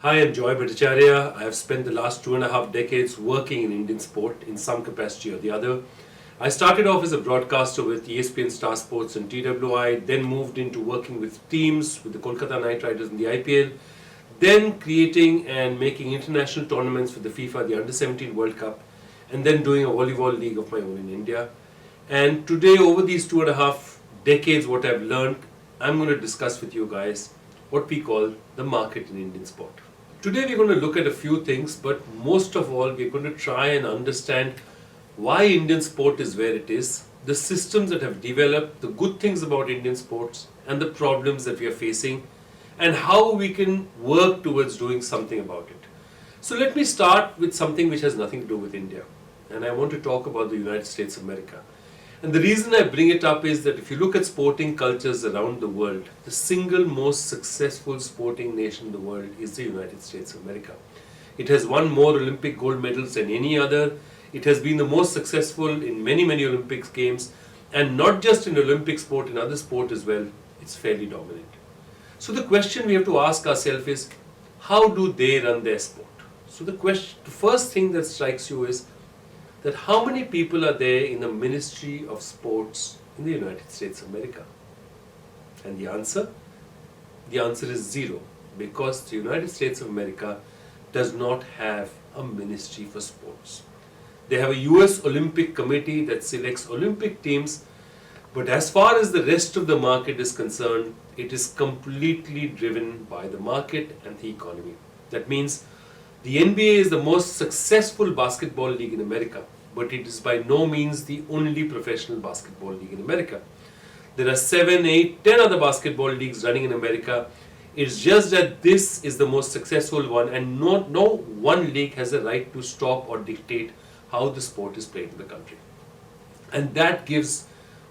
Hi, I'm Joy Bhattacharya. I have spent the last 2.5 decades working in Indian sport in some capacity or the other. I started off as a broadcaster with ESPN Star Sports and TWI, then moved into working with teams with the Kolkata Knight Riders in the IPL, then creating and making international tournaments for the FIFA, the Under-17 World Cup, and then doing a volleyball league of my own in India. And today, over these 2.5 decades, what I've learned, I'm going to discuss with you guys what we call the market in Indian sport. Today we're going to look at a few things, but most of all we're going to try and understand why Indian sport is where it is, the systems that have developed, the good things about Indian sports and the problems that we are facing, and how we can work towards doing something about it. So let me start with something which has nothing to do with India, and I want to talk about the United States of America. And the reason I bring it up is that if you look at sporting cultures around the world, the single most successful sporting nation in the world is the United States of America. It has won more Olympic gold medals than any other. It has been the most successful in many, many Olympics games. And not just in Olympic sport, in other sport as well, it's fairly dominant. So the question we have to ask ourselves is, how do they run their sport? So the first thing that strikes you is, that how many people are there in the Ministry of Sports in the United States of America? And the answer is zero, because the United States of America does not have a Ministry for Sports. They have a US Olympic Committee that selects Olympic teams, but as far as the rest of the market is concerned, it is completely driven by the market and the economy. That means the NBA is the most successful basketball league in America, but it is by no means the only professional basketball league in America. There are 7, 8, 10 other basketball leagues running in America. It's just that this is the most successful one, and no one league has a right to stop or dictate how the sport is played in the country. And that gives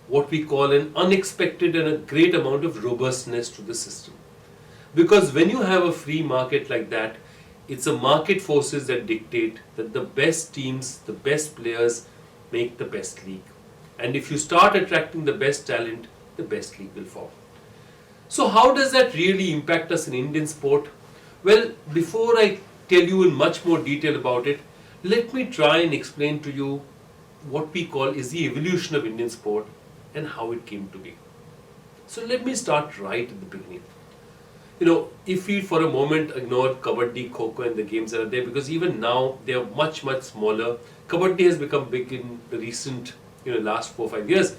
what we call an unexpected and a great amount of robustness to the system. Because when you have a free market like that, it's the market forces that dictate that the best teams, the best players make the best league. And if you start attracting the best talent, the best league will form. So how does that really impact us in Indian sport? Well, before I tell you in much more detail about it, let me try and explain to you what we call is the evolution of Indian sport and how it came to be. So let me start right at the beginning. If we for a moment ignore Kabaddi, Kho-Kho and the games that are there, because even now they are much, much smaller. Kabaddi has become big in the recent, last 4-5 years.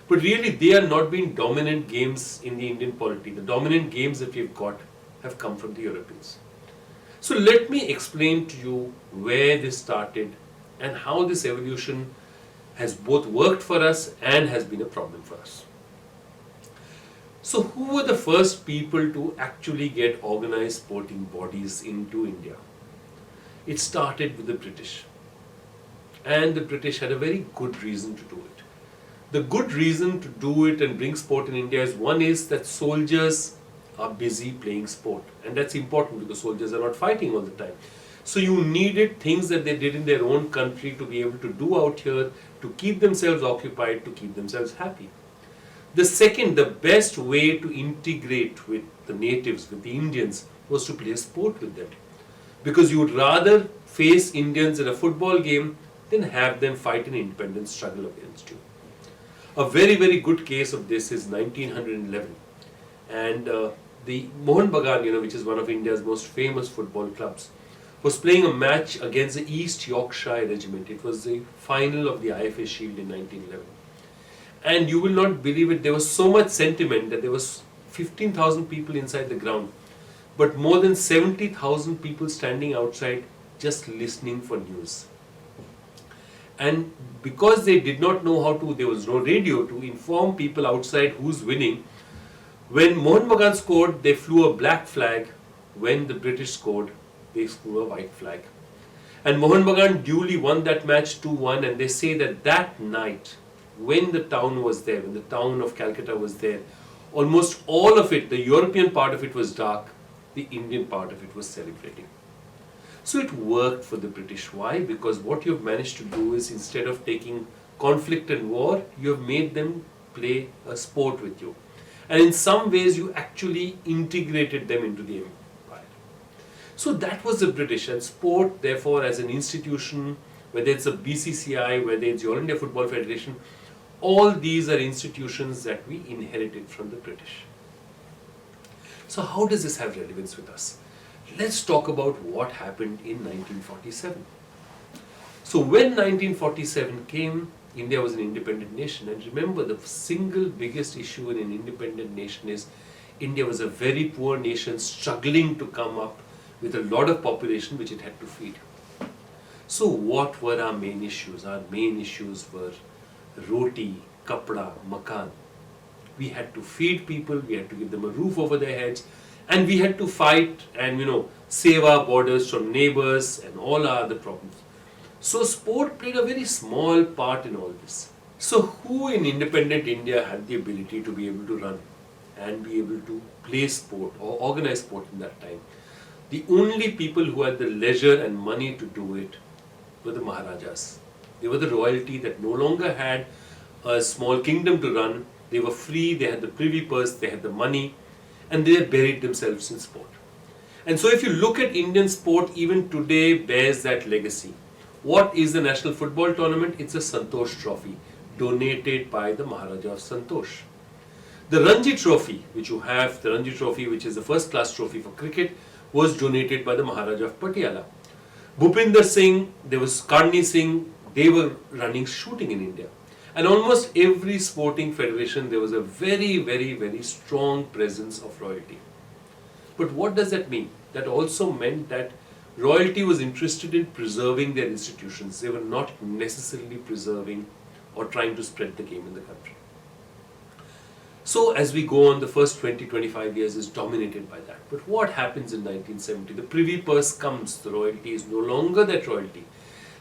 But really they are not being dominant games in the Indian polity. The dominant games that we've got have come from the Europeans. So let me explain to you where this started and how this evolution has both worked for us and has been a problem for us. So who were the first people to actually get organized sporting bodies into India? It started with the British. And the British had a very good reason to do it. The good reason to do it and bring sport in India is, one is that soldiers are busy playing sport. And that's important because soldiers are not fighting all the time. So you needed things that they did in their own country to be able to do out here, to keep themselves occupied, to keep themselves happy. The second, the best way to integrate with the natives, with the Indians, was to play sport with them. Because you would rather face Indians in a football game than have them fight an independence struggle against you. A very, very good case of this is 1911. And the Mohun Bagan, which is one of India's most famous football clubs, was playing a match against the East Yorkshire Regiment. It was the final of the IFA Shield in 1911. And you will not believe it, there was so much sentiment that there was 15,000 people inside the ground, but more than 70,000 people standing outside just listening for news. And because they did not know there was no radio to inform people outside who's winning, when Mohun Bagan scored, they flew a black flag. When the British scored, they flew a white flag. And Mohun Bagan duly won that match 2-1, and they say that night, when the town was there, when the town of Calcutta was there, almost all of it, the European part of it was dark, the Indian part of it was celebrating. So it worked for the British. Why? Because what you've managed to do is, instead of taking conflict and war, you have made them play a sport with you. And in some ways you actually integrated them into the empire. So that was the British, and sport, therefore, as an institution, whether it's a BCCI, whether it's the All India Football Federation, all these are institutions that we inherited from the British. So how does this have relevance with us? Let's talk about what happened in 1947. So when 1947 came, India was an independent nation, and remember, the single biggest issue in an independent nation is India was a very poor nation struggling to come up with a lot of population which it had to feed. So what were our main issues? Our main issues were roti, kapda, makan. We had to feed people, we had to give them a roof over their heads, and we had to fight and save our borders from neighbors and all our other problems. So sport played a very small part in all this. So who in independent India had the ability to be able to run and be able to play sport or organize sport in that time? The only people who had the leisure and money to do it were the Maharajas. They were the royalty that no longer had a small kingdom to run. They were free, they had the privy purse, they had the money, and they had buried themselves in sport. And so if you look at Indian sport, even today bears that legacy. What is the National Football Tournament? It's a Santosh Trophy, donated by the Maharaja of Santosh. The Ranji Trophy, which you have, the Ranji Trophy, which is the first class trophy for cricket, was donated by the Maharaja of Patiala. Bhupinder Singh, there was Karni Singh, they were running shooting in India. And almost every sporting federation, there was a very, very, very strong presence of royalty. But what does that mean? That also meant that royalty was interested in preserving their institutions. They were not necessarily preserving or trying to spread the game in the country. So as we go on, the first 20-25 years is dominated by that. But what happens in 1970? The privy purse comes, the royalty is no longer that royalty.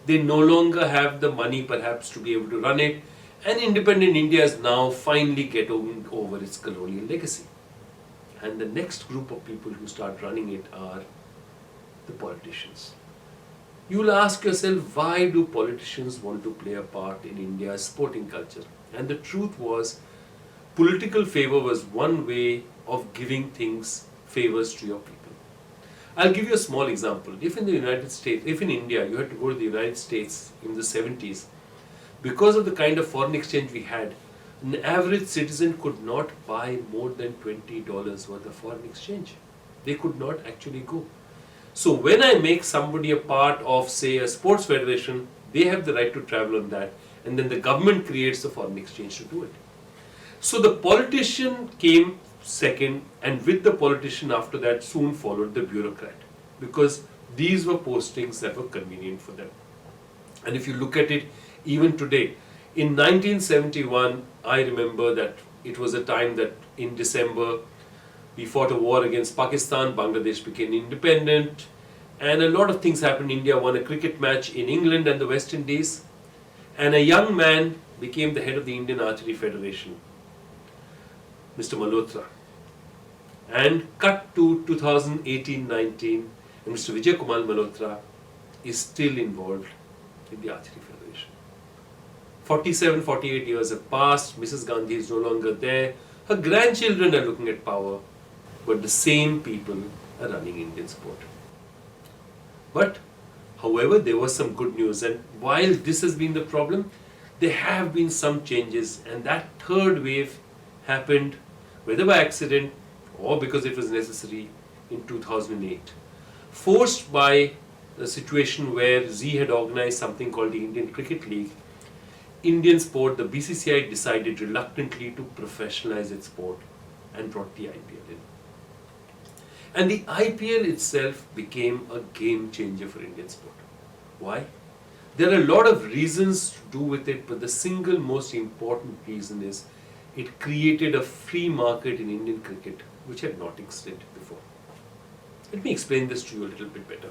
They no longer have the money perhaps to be able to run it, and independent India is now finally getting over its colonial legacy. And the next group of people who start running it are the politicians. You will ask yourself, why do politicians want to play a part in India's sporting culture? And the truth was, political favor was one way of giving favors to your people. I'll give you a small example. If in the United States, if in India you had to go to the United States in the 70s, because of the kind of foreign exchange we had, an average citizen could not buy more than $20 worth of foreign exchange. They could not actually go. So when I make somebody a part of, say, a sports federation, they have the right to travel on that, and then the government creates the foreign exchange to do it. So the politician came second, and with the politician after that soon followed the bureaucrat, because these were postings that were convenient for them. And if you look at it, even today, in 1971, I remember that it was a time that in December, we fought a war against Pakistan, Bangladesh became independent, and a lot of things happened. India won a cricket match in England and the West Indies, and a young man became the head of the Indian Archery Federation, Mr. Malhotra. And cut to 2018-19, and Mr. Vijay Kumar Malhotra is still involved in the Archery Federation. 47, 48 years have passed, Mrs. Gandhi is no longer there, her grandchildren are looking at power, but the same people are running Indian sport. But, however, there was some good news, and while this has been the problem, there have been some changes, and that third wave happened, whether by accident or because it was necessary, in 2008. Forced by a situation where Z had organized something called the Indian Cricket League, Indian sport, the BCCI decided reluctantly to professionalize its sport and brought the IPL in. And the IPL itself became a game changer for Indian sport. Why? There are a lot of reasons to do with it, but the single most important reason is it created a free market in Indian cricket which had not existed before. Let me explain this to you a little bit better.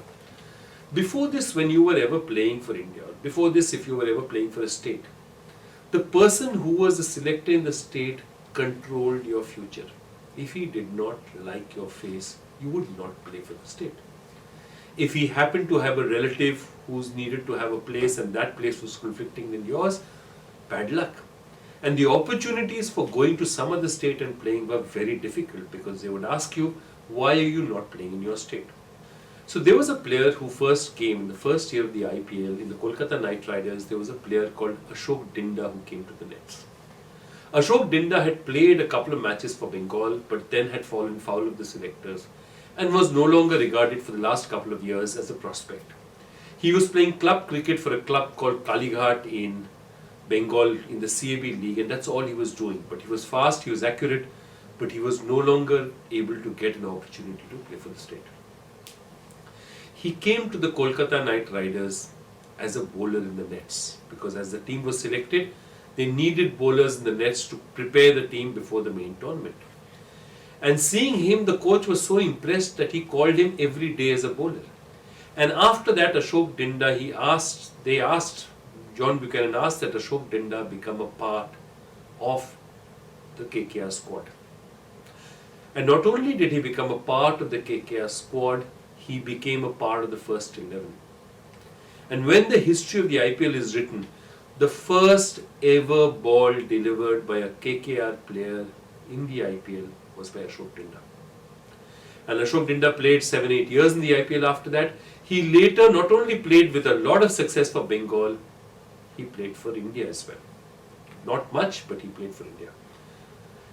Before this, when you were ever playing for India, before this, if you were ever playing for a state, the person who was the selector in the state controlled your future. If he did not like your face, you would not play for the state. If he happened to have a relative who's needed to have a place and that place was conflicting with yours, bad luck. And the opportunities for going to some other state and playing were very difficult, because they would ask you, why are you not playing in your state? So there was a player who first came in the first year of the IPL in the Kolkata Knight Riders. There was a player called Ashok Dinda who came to the nets. Ashok Dinda had played a couple of matches for Bengal, but then had fallen foul of the selectors and was no longer regarded for the last couple of years as a prospect. He was playing club cricket for a club called Kalighat in Bengal in the CAB league, and that's all he was doing. But he was fast, he was accurate, but he was no longer able to get an opportunity to play for the state. He came to the Kolkata Knight Riders as a bowler in the nets, because as the team was selected, they needed bowlers in the nets to prepare the team before the main tournament. And seeing him, the coach was so impressed that he called him every day as a bowler. And after that, Ashok Dinda, John Buchanan asked that Ashok Dinda become a part of the KKR squad. And not only did he become a part of the KKR squad, he became a part of the first 11. And when the history of the IPL is written, the first ever ball delivered by a KKR player in the IPL was by Ashok Dinda. And Ashok Dinda played 7-8 years in the IPL after that. He later not only played with a lot of success for Bengal, he played for India as well. Not much, but he played for India.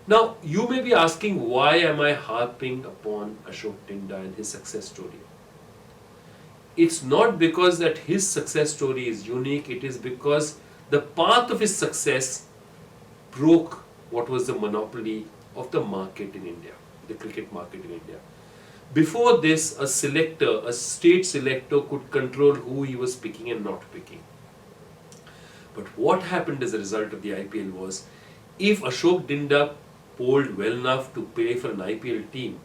Now, you may be asking, why am I harping upon Ashok Dinda and his success story? It's not because that his success story is unique, it is because the path of his success broke what was the monopoly of the market in India, the cricket market in India. Before this, a state selector could control who he was picking and not picking. But what happened as a result of the IPL was, if Ashok Dinda bowled well enough to play for an IPL team,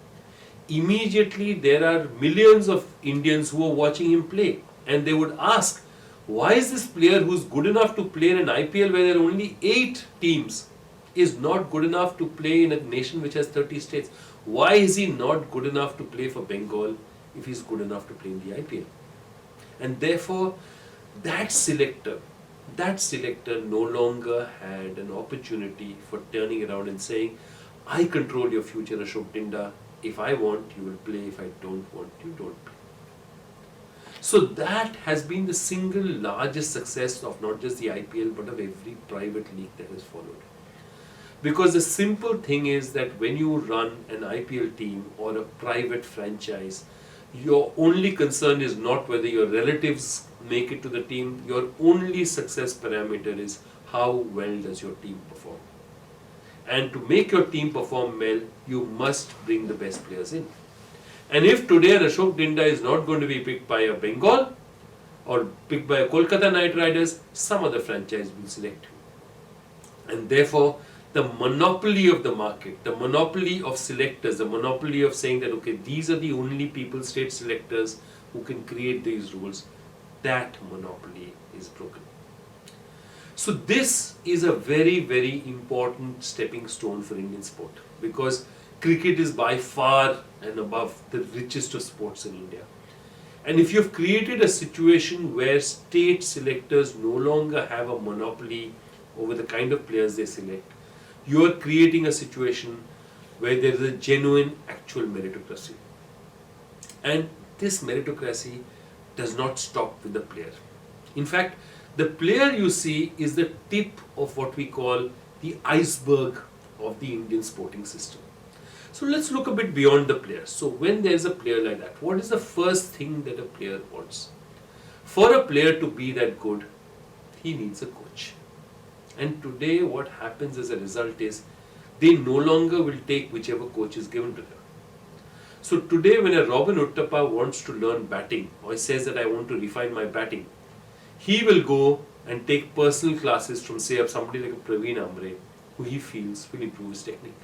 immediately there are millions of Indians who are watching him play, and they would ask, why is this player who's good enough to play in an IPL where there are only 8 teams is not good enough to play in a nation which has 30 states? Why is he not good enough to play for Bengal if he's good enough to play in the IPL? And therefore, that selector no longer had an opportunity for turning around and saying, I control your future, Ashok Dinda. If I want, you will play. If I don't want, you don't play. So that has been the single largest success of not just the IPL, but of every private league that has followed. Because the simple thing is that when you run an IPL team or a private franchise, your only concern is not whether your relatives make it to the team. Your only success parameter is how well does your team perform. And to make your team perform well, you must bring the best players in. And if today Ashok Dinda is not going to be picked by a Bengal or picked by a Kolkata Knight Riders, some other franchise will select him. And therefore, the monopoly of the market, the monopoly of selectors, the monopoly of saying that, okay, these are the only people, state selectors, who can create these rules, that monopoly is broken. So this is a very, very important stepping stone for Indian sport, because cricket is by far and above the richest of sports in India. And if you've created a situation where state selectors no longer have a monopoly over the kind of players they select, you are creating a situation where there is a genuine, actual meritocracy. And this meritocracy does not stop with the player. In fact, the player you see is the tip of what we call the iceberg of the Indian sporting system. So let's look a bit beyond the player. So when there's a player like that, what is the first thing that a player wants? For a player to be that good, he needs a coach. And today what happens as a result is they no longer will take whichever coach is given to them. So today when a Robin Uttappa wants to learn batting, or he says that I want to refine my batting, he will go and take personal classes from, say, somebody like a Praveen Amre, who he feels will improve his technique.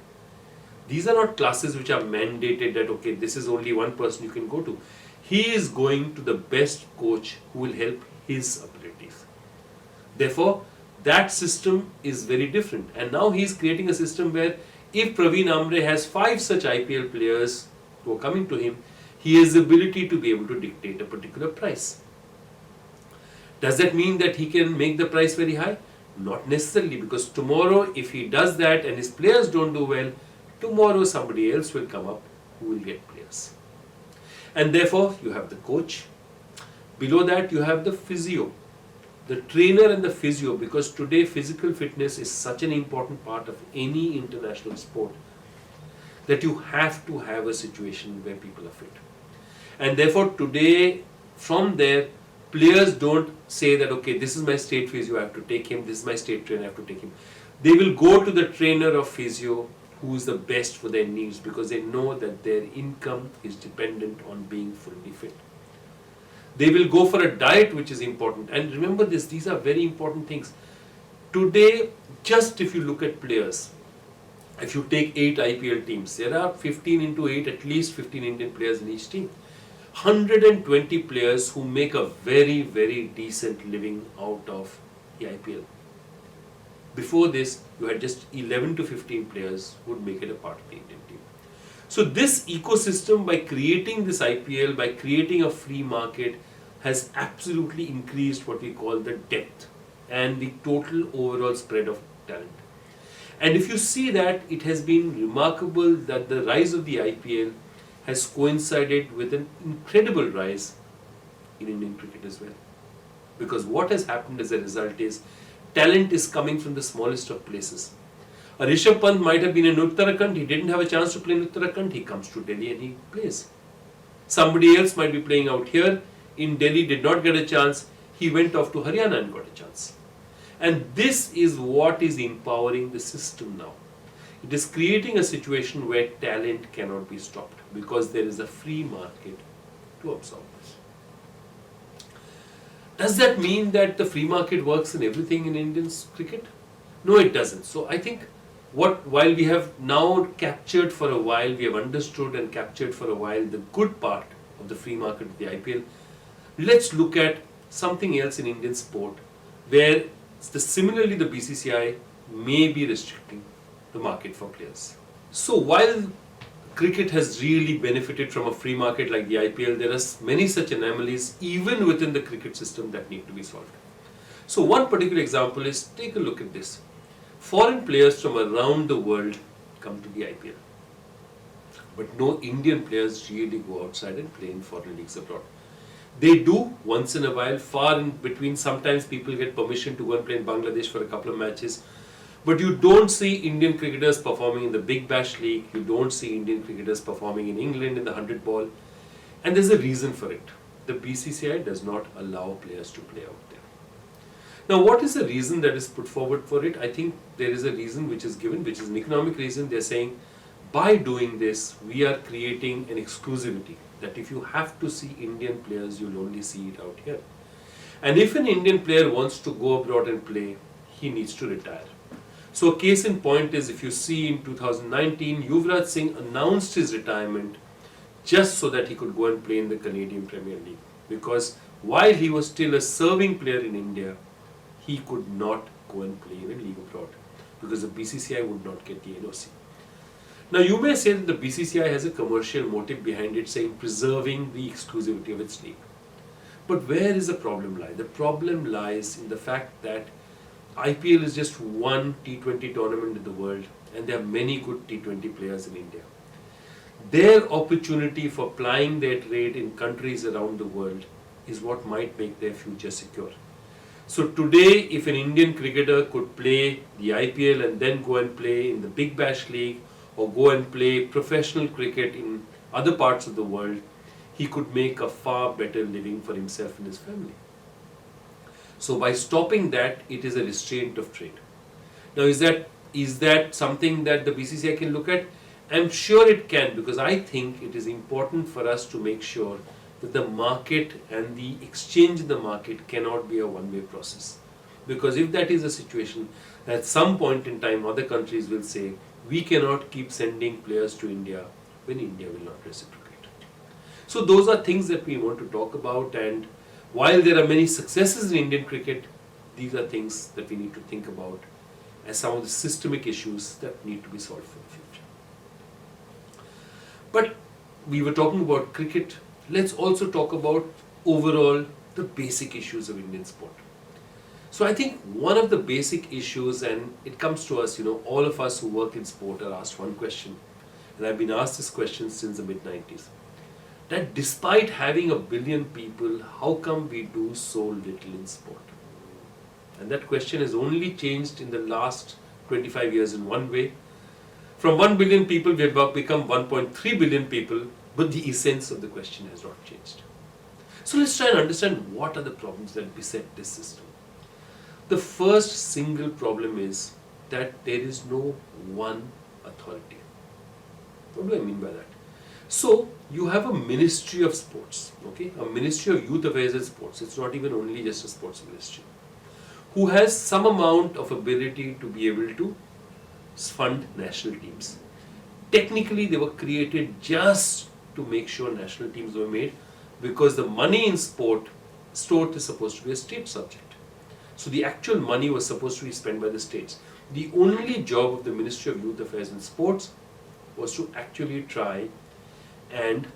These are not classes which are mandated that, okay, this is only one person you can go to. He is going to the best coach who will help his abilities. Therefore, that system is very different. And now he is creating a system where if Praveen Amre has 5 such IPL players who are coming to him, he has the ability to be able to dictate a particular price. Does that mean that he can make the price very high? Not necessarily, because tomorrow if he does that and his players don't do well, tomorrow somebody else will come up who will get players. And therefore, you have the coach. Below that, you have the physio, the trainer and the physio, because today physical fitness is such an important part of any international sport that you have to have a situation where people are fit. And therefore, today, from there, players don't say that, okay, this is my state physio, I have to take him, this is my state trainer, I have to take him. They will go to the trainer of physio who is the best for their needs, because they know that their income is dependent on being fully fit. They will go for a diet which is important. And remember this, these are very important things. Today, just if you look at players, if you take 8 IPL teams, there are 15 into 8, at least 15 Indian players in each team. 120 players who make a very, very decent living out of the IPL. Before this, you had just 11 to 15 players who would make it a part of the Indian team. So this ecosystem, by creating this IPL, by creating a free market, has absolutely increased what we call the depth and the total overall spread of talent. And if you see that, it has been remarkable that the rise of the IPL has coincided with an incredible rise in Indian cricket as well. Because what has happened as a result is, talent is coming from the smallest of places. A Rishabh Pant might have been in Uttarakhand, he didn't have a chance to play in Uttarakhand, he comes to Delhi and he plays. Somebody else might be playing out here, in Delhi did not get a chance, he went off to Haryana and got a chance. And this is what is empowering the system now. It is creating a situation where talent cannot be stopped, because there is a free market to absorb this. Does that mean that the free market works in everything in Indian cricket? No, it doesn't. So I think while we have now captured for a while, we have understood and captured for a while the good part of the free market of the IPL, let's look at something else in Indian sport where similarly the BCCI may be restricting the market for players. So while cricket has really benefited from a free market like the IPL, there are many such anomalies even within the cricket system that need to be solved. So one particular example is, take a look at this. Foreign players from around the world come to the IPL. But no Indian players really go outside and play in foreign leagues abroad. They do once in a while, far in between. Sometimes people get permission to go and play in Bangladesh for a couple of matches. But you don't see Indian cricketers performing in the Big Bash League. You don't see Indian cricketers performing in England in the 100 ball. And there's a reason for it. The BCCI does not allow players to play out there. Now, what is the reason that is put forward for it? I think there is a reason which is given, which is an economic reason. They're saying, by doing this, we are creating an exclusivity, that if you have to see Indian players, you'll only see it out here. And if an Indian player wants to go abroad and play, he needs to retire. So a case in point is, if you see in 2019, Yuvraj Singh announced his retirement just so that he could go and play in the Canadian Premier League. Because while he was still a serving player in India, he could not go and play in a league abroad, because the BCCI would not get the NOC. Now you may say that the BCCI has a commercial motive behind it, saying preserving the exclusivity of its league. But where is the problem lie? The problem lies in the fact that IPL is just one T20 tournament in the world, and there are many good T20 players in India. Their opportunity for plying their trade in countries around the world is what might make their future secure. So today, if an Indian cricketer could play the IPL and then go and play in the Big Bash League, or go and play professional cricket in other parts of the world, he could make a far better living for himself and his family. So by stopping that, it is a restraint of trade. Now is that something that the BCCI can look at? I'm sure it can, because I think it is important for us to make sure that the market and the exchange in the market cannot be a one-way process. Because if that is the situation, at some point in time other countries will say, we cannot keep sending players to India when India will not reciprocate. So those are things that we want to talk about, and while there are many successes in Indian cricket, these are things that we need to think about as some of the systemic issues that need to be solved for the future. But we were talking about cricket. Let's also talk about overall the basic issues of Indian sport. So I think one of the basic issues, and it comes to us, all of us who work in sport are asked one question, and I've been asked this question since the mid-90s. that despite having a billion people, how come we do so little in sport? And that question has only changed in the last 25 years in one way. From 1 billion people, we have become 1.3 billion people, but the essence of the question has not changed. So let's try and understand what are the problems that beset this system. The first single problem is that there is no one authority. What do I mean by that? So you have a ministry of sports, okay? A ministry of youth affairs and sports. It's not even only just a sports ministry, who has some amount of ability to be able to fund national teams. Technically, they were created just to make sure national teams were made, because the money in sport is supposed to be a state subject. So the actual money was supposed to be spent by the states. The only job of the Ministry of Youth Affairs and Sports was to actually try and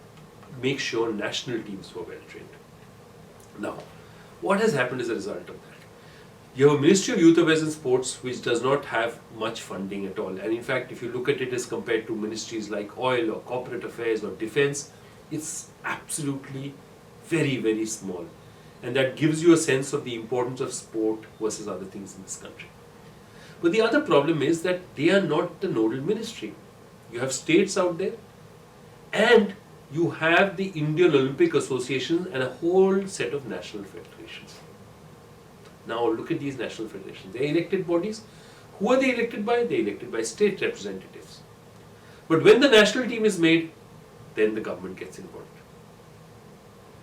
make sure national teams were well trained. Now, what has happened as a result of that? You have a Ministry of Youth Affairs and Sports which does not have much funding at all. And in fact, if you look at it as compared to ministries like oil or corporate affairs or defense, it's absolutely very, very small. And that gives you a sense of the importance of sport versus other things in this country. But the other problem is that they are not the nodal ministry. You have states out there, and you have the Indian Olympic Association and a whole set of national federations. Now look at these national federations. They are elected bodies. Who are they elected by? They are elected by state representatives. But when the national team is made, then the government gets involved.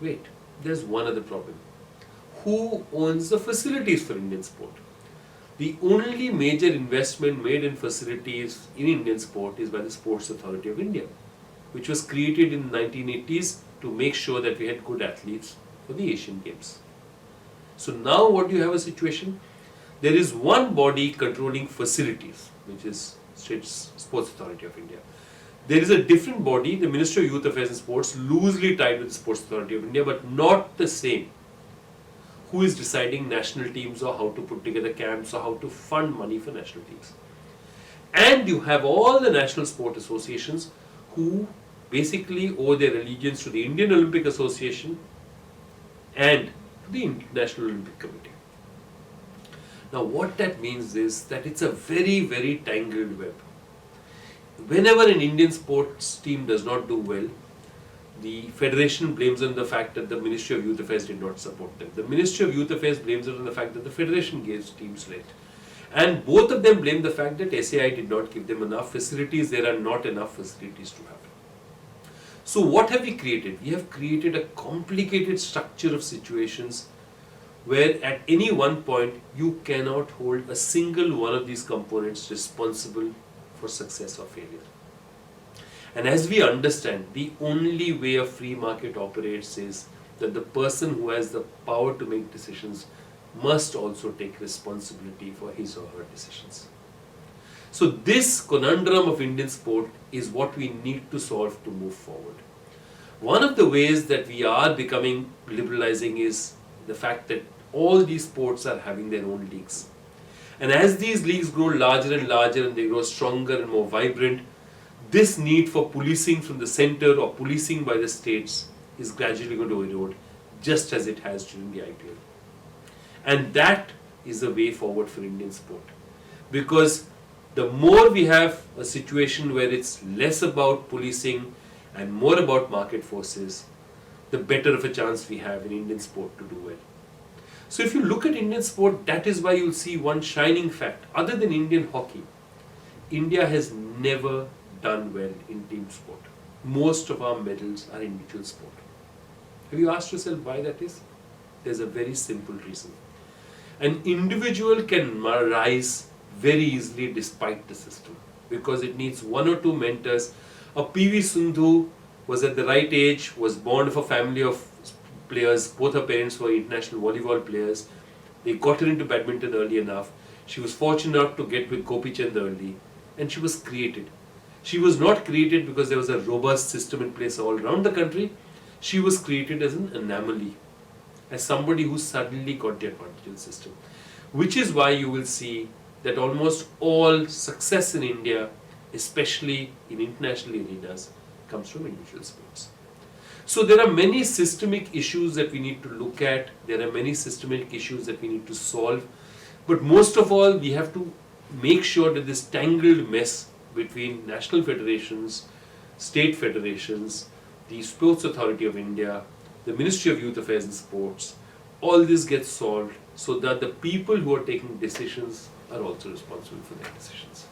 Wait, there's one other problem. Who owns the facilities for Indian sport? The only major investment made in facilities in Indian sport is by the Sports Authority of India, which was created in the 1980s to make sure that we had good athletes for the Asian Games. So now what do you have a situation? There is one body controlling facilities, which is Sports Authority of India. There is a different body, the Ministry of Youth Affairs and Sports, loosely tied with the Sports Authority of India, but not the same, who is deciding national teams or how to put together camps or how to fund money for national teams. And you have all the national sport associations who basically owe their allegiance to the Indian Olympic Association and to the National Olympic Committee. Now what that means is that it's a very, very tangled web. Whenever an Indian sports team does not do well, the federation blames on the fact that the Ministry of Youth Affairs did not support them. The Ministry of Youth Affairs blames it on the fact that the federation gave teams late. And both of them blame the fact that SAI did not give them enough facilities. There are not enough facilities to have. So what have we created? We have created a complicated structure of situations where at any one point you cannot hold a single one of these components responsible for success or failure. And as we understand, the only way a free market operates is that the person who has the power to make decisions must also take responsibility for his or her decisions. So this conundrum of Indian sport is what we need to solve to move forward. One of the ways that we are becoming liberalizing is the fact that all these sports are having their own leagues. And as these leagues grow larger and larger and they grow stronger and more vibrant, this need for policing from the center or policing by the states is gradually going to erode, just as it has during the IPL. And that is the way forward for Indian sport. Because the more we have a situation where it's less about policing and more about market forces, the better of a chance we have in Indian sport to do well. So if you look at Indian sport, that is why you'll see one shining fact. Other than Indian hockey, India has never done well in team sport. Most of our medals are individual sport. Have you asked yourself why that is? There's a very simple reason. An individual can rise very easily despite the system, because it needs one or two mentors. A PV Sindhu was at the right age, was born of a family of players. Both her parents were international volleyball players. They got her into badminton early enough. She was fortunate enough to get with Gopi Chand early, and she was created. She was not created because there was a robust system in place all around the country. She was created as an anomaly, as somebody who suddenly got the advantage of the system. Which is why you will see that almost all success in India, especially in international arenas, comes from individual sports. So there are many systemic issues that we need to look at. There are many systemic issues that we need to solve. But most of all, we have to make sure that this tangled mess between national federations, state federations, the Sports Authority of India, the Ministry of Youth Affairs and Sports, all this gets solved so that the people who are taking decisions are also responsible for their decisions.